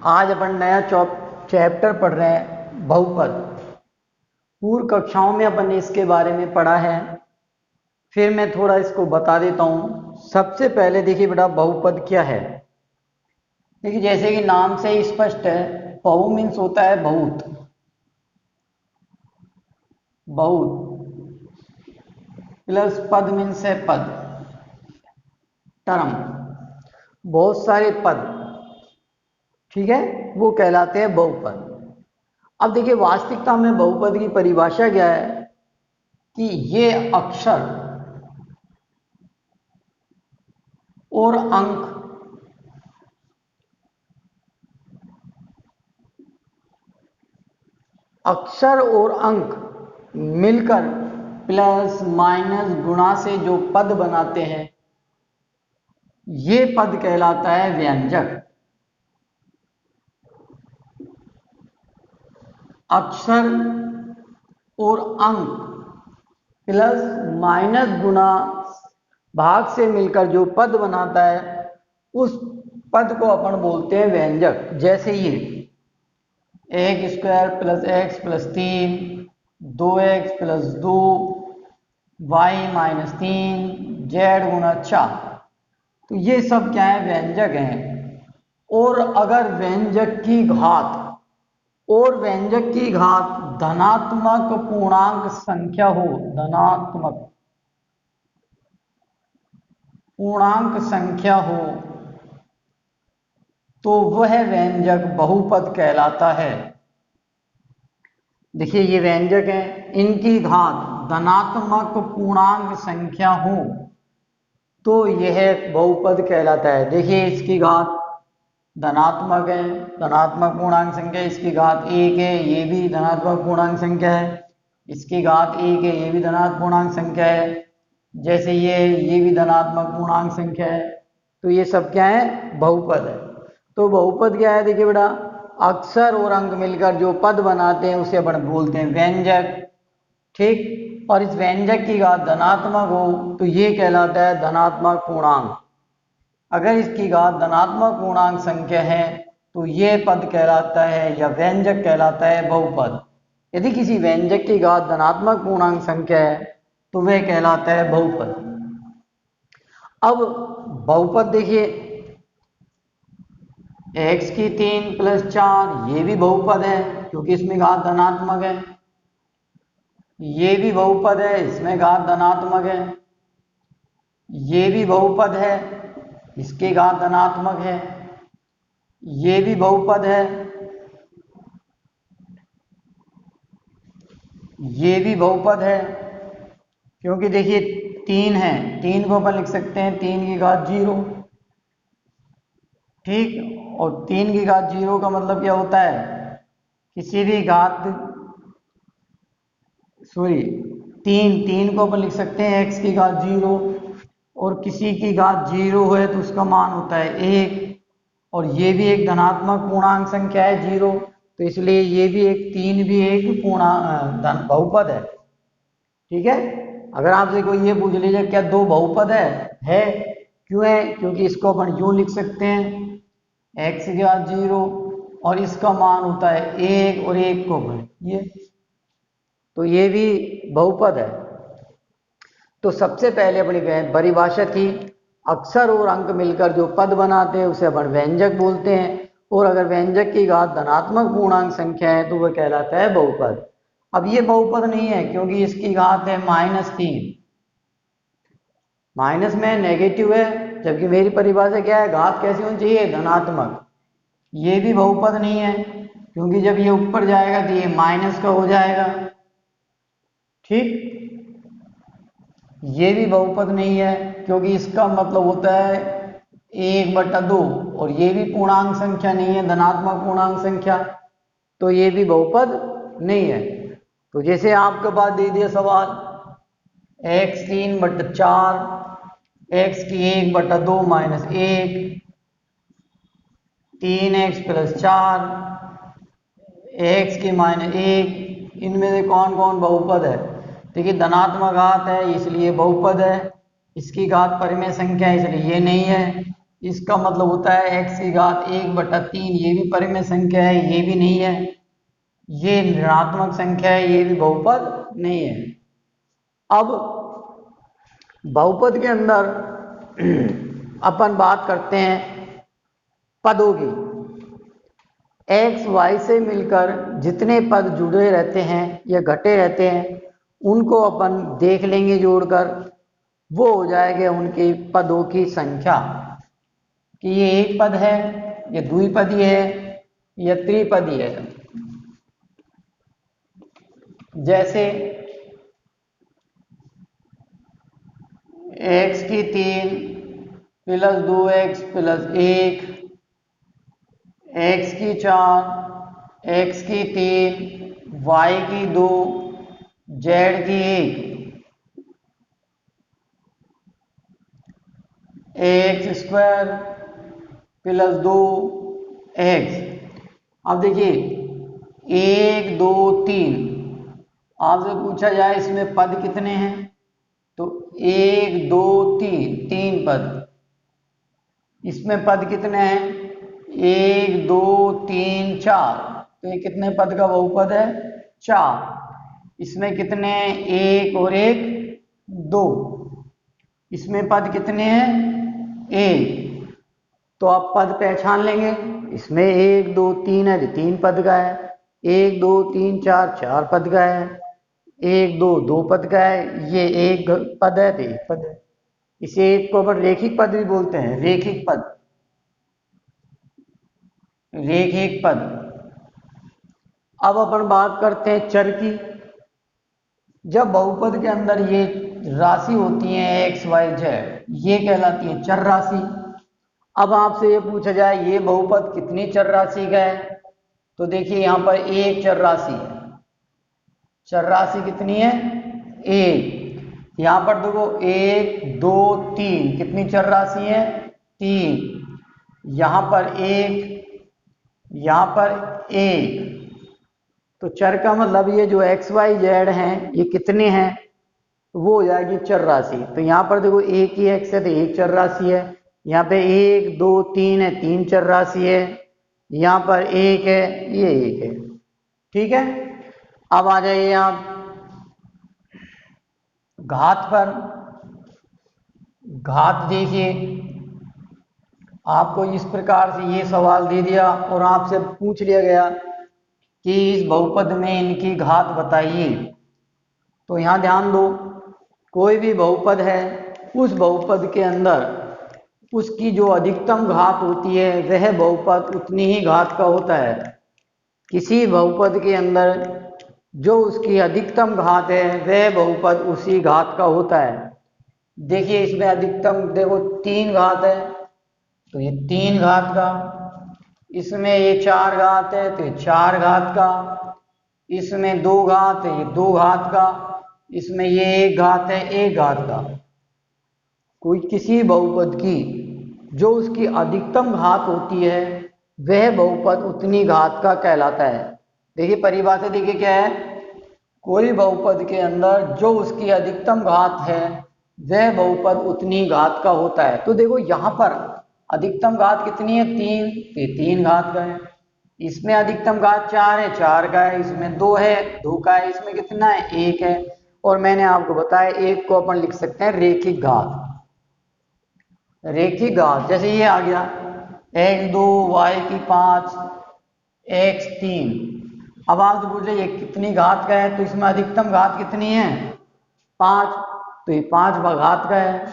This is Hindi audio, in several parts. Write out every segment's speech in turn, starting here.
आज अपन नया चैप्टर पढ़ रहे हैं बहुपद। पूर्व कक्षाओं में अपन ने इसके बारे में पढ़ा है, फिर मैं थोड़ा इसको बता देता हूँ। सबसे पहले देखिए बेटा, बहुपद क्या है। देखिए जैसे कि नाम से ही स्पष्ट है, बहु मीन्स होता है बहुत, बहुत प्लस पद मीन्स है पद, टर्म, बहुत सारे पद, ठीक है, वो कहलाते हैं बहुपद। अब देखिए वास्तविकता में बहुपद की परिभाषा क्या है कि ये अक्षर और अंक मिलकर प्लस माइनस गुणा से जो पद बनाते हैं, ये पद कहलाता है व्यंजक। अक्षर और अंक प्लस माइनस गुणा भाग से मिलकर जो पद बनाता है, उस पद को अपन बोलते हैं व्यंजक। जैसे ये x square plus x plus 3, 2x plus 2, y minus 3, z गुणा 4, तो ये सब क्या है, व्यंजक हैं। और अगर व्यंजक की घात धनात्मक पूर्णांक संख्या हो, धनात्मक पूर्णांक संख्या हो, तो वह व्यंजक बहुपद कहलाता है। देखिए ये व्यंजक हैं, इनकी घात धनात्मक पूर्णांक संख्या हो तो यह बहुपद कहलाता है। देखिए इसकी घात धनात्मक है, धनात्मक पूर्णांक संख्या, इसकी घात 1 है, ये भी धनात्मक पूर्णांक संख्या है, इसकी घात 1 है, ये भी धनात्मक पूर्णांक संख्या है, जैसे ये भी धनात्मक पूर्णांक संख्या है, तो ये सब क्या है, बहुपद है। तो बहुपद क्या है, देखिए बेटा, अक्षर और अंक मिलकर जो पद बनाते हैं उसे अपन बोलते हैं व्यंजक, ठीक। और इस व्यंजक की घात धनात्मक हो तो ये कहलाता है धनात्मक पूर्णांक। अगर इसकी घात धनात्मक पूर्णांक संख्या है तो ये पद कहलाता है या व्यंजक कहलाता है बहुपद। यदि किसी व्यंजक की घात धनात्मक पूर्णांक संख्या है तो वह कहलाता है बहुपद। अब बहुपद देखिए, x की 3 प्लस 4, ये भी बहुपद है क्योंकि इसमें घात धनात्मक है। ये भी बहुपद है, इसमें घात धनात्मक है। ये भी बहुपद है, इसके घात धनात्मक है। ये भी बहुपद है, ये भी बहुपद है, क्योंकि देखिए 3 है, 3 को अपन लिख सकते हैं 3 की घात 0, ठीक। और 3 की घात 0 का मतलब क्या होता है, किसी भी घात, सॉरी, 3 को अपन लिख सकते हैं x की घात 0, और किसी की घात 0 है तो उसका मान होता है 1, और ये भी एक धनात्मक पूर्णांक संख्या है 0, तो इसलिए ये भी एक 3 भी एक बहुपद है, ठीक है। अगर आपसे कोई ये पूछ लीजिए क्या 2 बहुपद है, क्यों है, क्योंकि इसको अपन यूं लिख सकते हैं x की घात 0 और इसका मान होता है 1 और 1 को ये, तो ये भी बहुपद है। तो सबसे पहले अपनी परिभाषा थी, अक्षर और अंक मिलकर जो पद बनाते हैं उसे अपन व्यंजक बोलते हैं, और अगर व्यंजक की घात धनात्मक पूर्णांक संख्या है तो वह कहलाता है बहुपद। अब ये बहुपद नहीं है क्योंकि इसकी घात है -3, माइनस में नेगेटिव है, जबकि मेरी परिभाषा क्या है, घात कैसी होनी चाहिए, धनात्मक। ये भी बहुपद नहीं है क्योंकि जब ये ऊपर जाएगा तो ये माइनस का हो जाएगा, ठीक। ये भी बहुपद नहीं है क्योंकि इसका मतलब होता है 1/2, और ये भी पूर्णांक संख्या नहीं है, धनात्मक पूर्णांक संख्या, तो ये भी बहुपद नहीं है। तो जैसे आपके पास दे दिया सवाल x 3/4, x की 1/2 माइनस 1, 3x प्लस 4, x की -1, इनमें से कौन कौन बहुपद है। देखिए धनात्मक घात है इसलिए बहुपद है, इसकी घात परिमेय संख्या है इसलिए ये नहीं है, इसका मतलब होता है x की घात 1/3। ये भी परिमेय संख्या है, ये भी नहीं है, ये ऋणात्मक संख्या है, ये भी बहुपद नहीं है। अब बहुपद के अंदर अपन बात करते हैं पदों की। x y से मिलकर जितने पद जुड़े रहते हैं या घटे रहते हैं उनको अपन देख लेंगे जोड़कर, वो हो जाएगा उनके पदों की संख्या, कि ये एक पद है, ये द्विपदी है, या त्रिपदी है। जैसे x की 3 प्लस 2x प्लस 1, x की 4, x की 3, y की 2, z की 1, ax स्क्वायर प्लस 2x। अब देखिए 1 2 3, आपसे पूछा जाए इसमें पद कितने हैं, तो 1 2 3, 3 पद। इसमें पद कितने हैं, 1 2 3 4, तो ये कितने पद का बहुपद है, 4। इसमें कितने हैं, 1 और 1 2। इसमें पद कितने हैं, 1। तो आप पद पहचान लेंगे, इसमें 1 2 3 है, 3 पद का है। 1 2 3 4, 4 पद का है। 1 2 2 पद का है, ये 1 पद है, तो 1 पद है। इसे एक को अपन रेखिक पद भी बोलते हैं, रेखिक पद, रेखिक पद। अब अपन बात करते हैं चर की। जब बहुपद के अंदर ये राशि होती है x y z, ये कहलाती है चर राशि। अब आपसे ये पूछा जाए ये बहुपद कितनी चर राशि का है, तो देखिए यहाँ पर एक चर राशि है। चर राशि कितनी है, एक। यहाँ पर देखो 1 2 3, कितनी चर राशि है, 3। यहाँ पर 1, यहाँ पर 1। तो चर का मतलब ये जो x y z हैं ये कितने हैं, वो हो जाएगी चर राशि। तो यहाँ पर देखो एक ही x है तो एक चर राशि है, यहाँ पे 1 2 3 है, 3 चर राशि है, यहाँ पर 1 है, ये 1 है। ठीक है, अब आ जाइए आप घात पर। घात देखिए, आपको इस प्रकार से ये सवाल दे दिया और आपसे पूछ लिया गया कि इस बहुपद में इनकी घात बताइए। तो यहाँ ध्यान दो, कोई भी बहुपद है उस बहुपद के अंदर उसकी जो अधिकतम घात होती है वह बहुपद उतनी ही घात का होता है। किसी बहुपद के अंदर जो उसकी अधिकतम घात है वह बहुपद उसी घात का होता है। देखिए इसमें अधिकतम देखो 3 घात है तो ये 3 घात का, इसमें ये 4 घात है तो ये 4 घात का, इसमें 2 घात है ये 2 घात का, इसमें ये 1 घात है 1 घात का। कोई किसी बहुपद की जो उसकी अधिकतम घात होती है वह बहुपद उतनी घात का कहलाता है। देखिए परिभाषा देखिए क्या है, कोई बहुपद के अंदर जो उसकी अधिकतम घात है वह बहुपद उतनी घात का होता है। तो देखो यहाँ पर अधिकतम घात कितनी है, 3, ये 3 घात का है। इसमें अधिकतम घात 4 है, 4 का है। इसमें 2 है, 2 का है। इसमें कितना है, 1 है। और मैंने आपको बताया 1 को अपन लिख सकते हैं रेखिक घात। रेखिक घात जैसे ये आ गया x 2 y की 5 x 3। अब आप तो पूछ रहे कितनी घात का है, तो इसमें अधिकतम घात कितनी है, 5, तो ये 5 घात का है।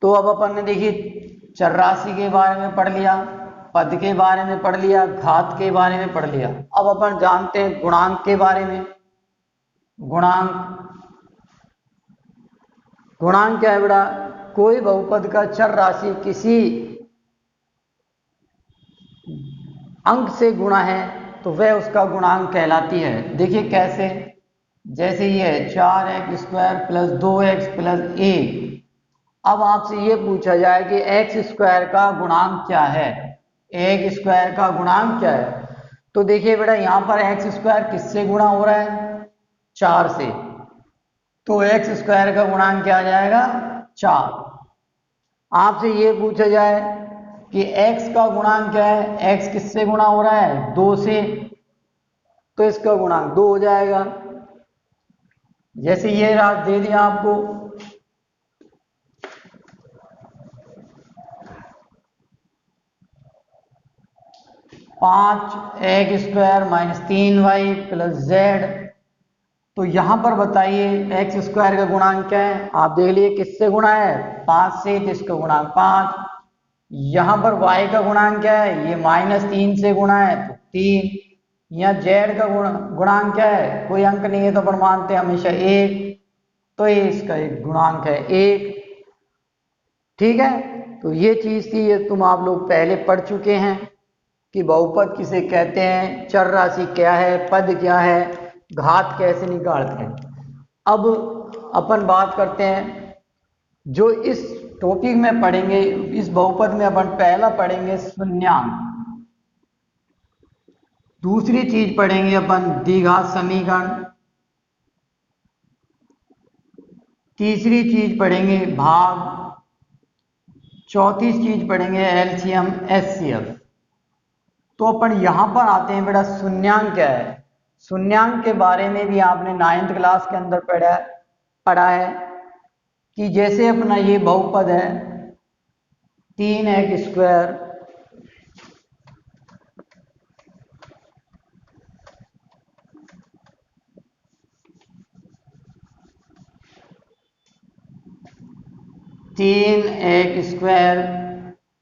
तो अब अपन ने देखिए चर राशि के बारे में पढ़ लिया, पद के बारे में पढ़ लिया, घात के बारे में पढ़ लिया। अब अपन जानते हैं गुणांक के बारे में। गुणांक क्या है बेटा, कोई बहुपद का चर राशि किसी अंक से गुणा है तो वह उसका गुणांक कहलाती है। देखिए कैसे, जैसे ये 4x square plus 2x plus 1। अब आपसे ये पूछा जाए कि x स्क्वायर का गुणांक क्या है, x स्क्वायर का गुणांक क्या है। तो देखिए बेटा यहाँ पर x स्क्वायर किससे गुणा हो रहा है, 4 से, तो x स्क्वायर का गुणांक क्या आ जाएगा, 4। आपसे ये पूछा जाए कि x का गुणांक क्या है, x किससे गुणा हो रहा है, 2 से, तो इसका गुणांक 2 हो जाएगा। जैसे ये राशि दे दिया आपको, 5x² minus 3y plus z, तो यहां पर बताइए x² का गुणांक क्या है, आप देख लिए किससे गुणा है, 5 से, तो इसका गुणांक 5। यहां पर y का गुणांक क्या है, ये -3 से गुणा है तो 3। यहाँ z का गुणांक क्या है, कोई अंक नहीं है तो अपन मानते हैं हमेशा 1, तो ये इसका एक गुणांक है 1। ठीक है, तो ये चीज थी, ये तुम आप लोग पहले पढ़ चुके हैं कि बहुपद किसे कहते हैं, चर राशि क्या है, पद क्या है, घात कैसे निकालते हैं। अब अपन बात करते हैं जो इस टॉपिक में पढ़ेंगे, इस बहुपद में अपन पहला पढ़ेंगे शून्यांक, दूसरी चीज पढ़ेंगे अपन द्विघात समीकरण, तीसरी चीज पढ़ेंगे भाग, चौथी चीज पढ़ेंगे एलसीएम एचसीएफ। तो अपन यहां पर आते हैं बेटा, शून्यांक क्या है। शून्यांक के बारे में भी आपने 9th क्लास के अंदर पढ़ा है कि जैसे अपना ये बहुपद है 3x²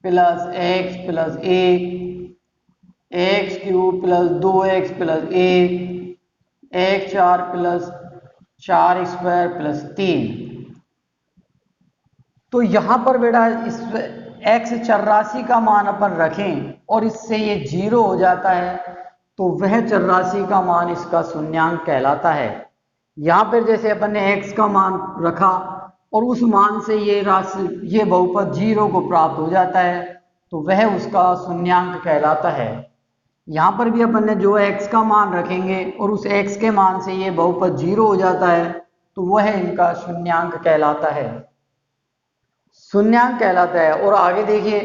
plus x plus 1 x³ plus 2x plus 1 x4 plus 4² plus 3। तो यहां पर बेटा इस x चर राशि का मान अपन रखें और इससे ये 0 हो जाता है, तो वह चर राशि का मान इसका शून्यांक कहलाता है। यहां पर जैसे अपन ने x का मान रखा और उस मान से ये राशि, ये बहुपद 0 को प्राप्त हो जाता है, तो वह उसका शून्यांक कहलाता है। यहां पर भी अपन ने जो x का मान रखेंगे और उस x के मान से ये बहुपद 0 हो जाता है, तो वह इनका शून्यांक कहलाता है, शून्यांक कहलाता है। और आगे देखिए,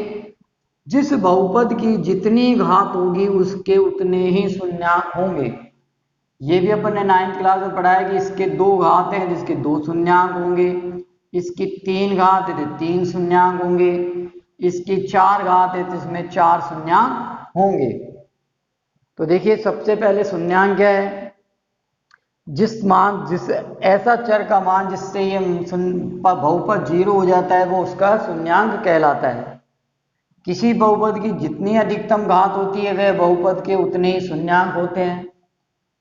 जिस बहुपद की जितनी घात होगी उसके उतने ही शून्यांक होंगे। ये भी अपन ने 9th क्लास में पढ़ा है कि इसके 2 घात हैं जिसके 2 शून्यांक होंगे, इसकी 3 घात है तो 3 शून्यांक होंगे, इसकी 4 घात है तो इसमें 4 शून्यांक होंगे। तो देखिए सबसे पहले शून्यांक क्या है, जिस ऐसा चर का मान जिससे ये बहुपद 0 हो जाता है वो उसका शून्यांक कहलाता है। किसी बहुपद की जितनी अधिकतम घात होती है वह बहुपद के उतने ही शून्यांक होते हैं।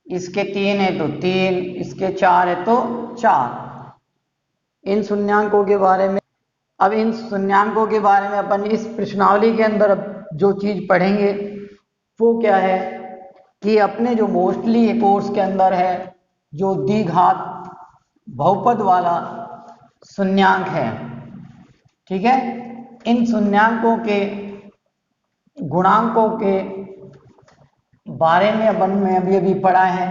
इसके 3 है तो 3, इसके 4 है तो 4। इन शून्यांकों के बारे में, अब इन शून्यांकों के बारे में अपन इस प्रश्नावली के अंदर अब जो चीज पढ़ेंगे वो क्या है कि अपने जो मोस्टली कोर्स के अंदर है जो द्विघात बहुपद वाला शून्यांक है, ठीक है, इन शून्यांकों के गुणांकों के बारे में अपन ने अभी अभी पढ़ा है,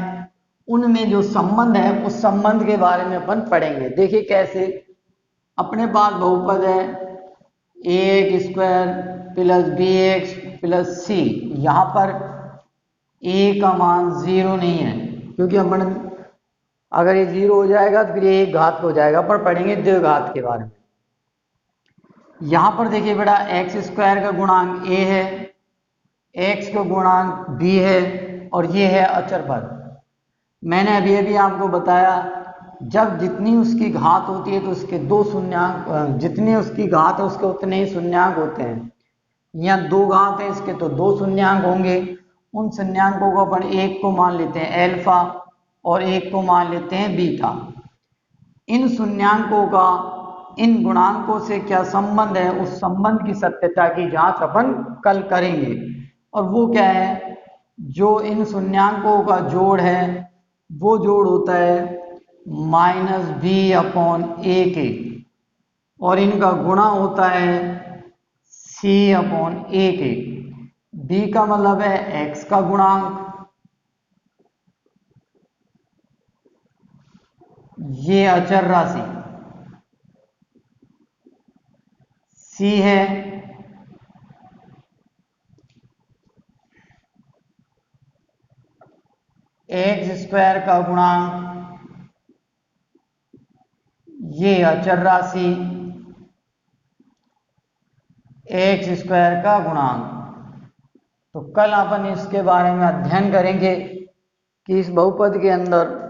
उनमें जो संबंध है उस संबंध के बारे में अपन पढ़ेंगे। देखिए कैसे, अपने पास बहुपद है ax² plus bx plus c, यहाँ पर a का मान 0 नहीं है क्योंकि अपन अगर ये 0 हो जाएगा तो फिर ये एक घात हो जाएगा, पर पढ़ेंगे द्विघात के बारे में। यहां पर देखिए बेटा x² का गुणांक a है, x का गुणांक b है और ये है अचर पद। मैंने अभी अभी आपको बताया जब जितनी उसकी घात होती है तो उसके 2 शून्यांक, जितनी उसकी घात है उसके उतने ही शून्यांक होते हैं। यहाँ 2 घात है इसके तो 2 शून्यांक होंगे। उन शून्यांकों को अपन एक को मान लेते हैं अल्फा और एक को मान लेते हैं बीटा। इन शून्यांकों का इन गुणांकों से क्या संबंध है, उस संबंध की सत्यता की जांच अपन कल करेंगे। और वो क्या है, जो इन शून्यांकों का जोड़ है वो जोड़ होता है -b/a के और इनका गुणा होता है c/a के। b का मतलब है x का गुणांक, ये अचर राशि, c है एक्स स्क्वायर का गुणांक, ये अचर राशि एक्स स्क्वायर का गुणांक। तो कल अपन इसके बारे में अध्ययन करेंगे कि इस बहुपद के अंदर